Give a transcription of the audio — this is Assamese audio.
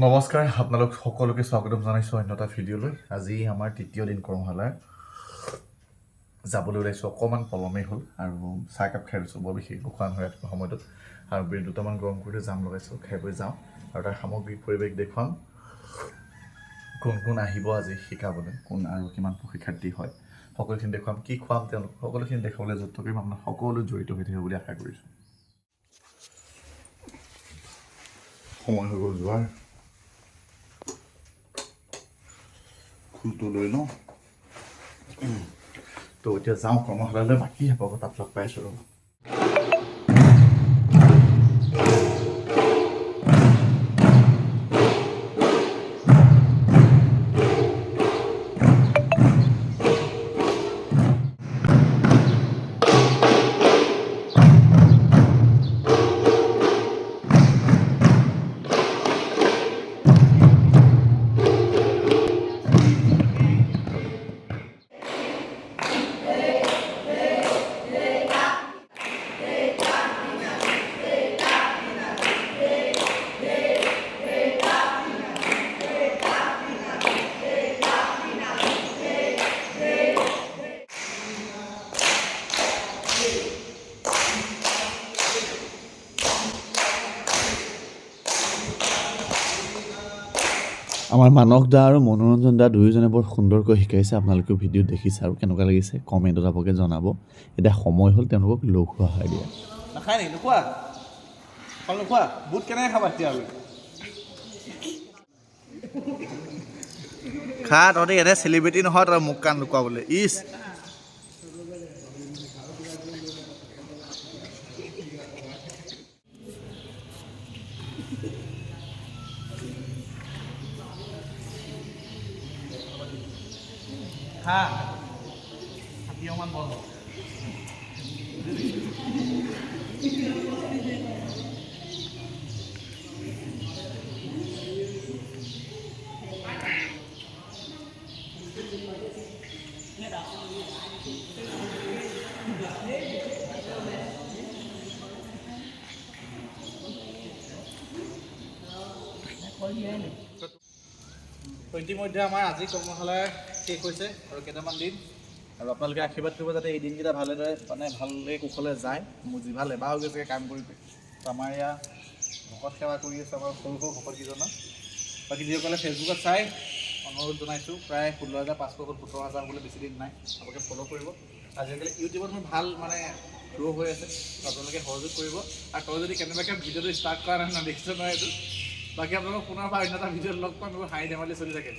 নমস্কাৰ, আপোনালোক সকলোকে স্বাগতম জনাইছোঁ অন্য এটা ভিডিঅ'লৈ। আজি আমাৰ তৃতীয় দিন কৰ্মশালাৰ যাবলৈ ওলাইছোঁ। অকণমান পলমেই হ'ল আৰু চাহকাপ খাই লৈছোঁ, বৰ বিশেষ খোৱা নহয় ৰাতিপুৱা সময়টোত। আৰু ব্ৰেড দুটামান গৰম কৰি জাম লগাইছোঁ, খাই বৈ যাওঁ। আৰু তাৰ সামগ্ৰিক পৰিৱেশ দেখুৱাম, কোন কোন আহিব আজি শিকাবলৈ, কোন আৰু কিমান শিক্ষাৰ্থী হয়, সকলোখিনি দেখুৱাম। কি খুৱাম তেওঁলোক সকলোখিনি দেখাবলৈ যত্ন কৰিম। আপোনাক সকলো জড়িত হৈ থাকিব বুলি আশা কৰিছোঁ। সময় হৈ গ'ল যোৱাৰ, ফুলটো লৈ লওঁ। তো এতিয়া যাওঁ কৰ্মশালালৈ, বাকী আপোনালোকক তাত লগ পাইছোঁ ৰ'ব। আমাৰ মানস দা আৰু মনোৰঞ্জন দা দুয়োজনে বৰ সুন্দৰকৈ শিকাইছে। আপোনালোকেও ভিডিঅ'ত দেখিছে আৰু কেনেকুৱা লাগিছে কমেণ্টত আপোনালোকে জনাব। এতিয়া সময় হ'ল তেওঁলোকক লঘু আহাৰ দিয়া। নাখায় নেকি? নোখোৱা? ফল নোখোৱা? বুট কেনেকৈ খাবা তেতিয়াহ'লে? খা, তহঁতি এনে চেলিব্ৰিটি নহয়, তই মোক কাণ লুকুৱাবলৈ। ইছ খা, হাতী অকণমান বল। ইতিমধ্যে আমাৰ আজি কৰ্মশালা শেষ হৈছে আৰু কেইটামান দিন, আৰু আপোনালোকে আশীৰ্বাদ কৰিব যাতে এই দিনকেইটা ভালদৰে ভালে কুশলে যায়। মোৰ জিভা লেবা হৈ গৈছে কাম কৰি। তো আমাৰ ইয়াত ভকত সেৱা কৰি আছে আমাৰ সৰু সৰু ভকতকেইজনক। বাকী যিসকলে ফেচবুকত চাই অনুৰোধ জনাইছোঁ, প্ৰায় 16,500 হ'ল, 17,000 হ'বলৈ বেছি দিন নাই। আপোনালোকে ফ'ল' কৰিব। আজিকালি ইউটিউবত মোৰ ভাল গ্ৰ' হৈ আছে, আপোনালোকে সহযোগ কৰিব। আৰু তই যদি কেনেবাকৈ ভিডিঅ'টো ষ্টাৰ্ট কৰা নাই দেখিছ নহয় এইটো। বাকী আপোনালোকক পুনৰ অন্য এটা ভিডিঅ'ত লগ পাম, হাঁহি ধেমালি চলি থাকে।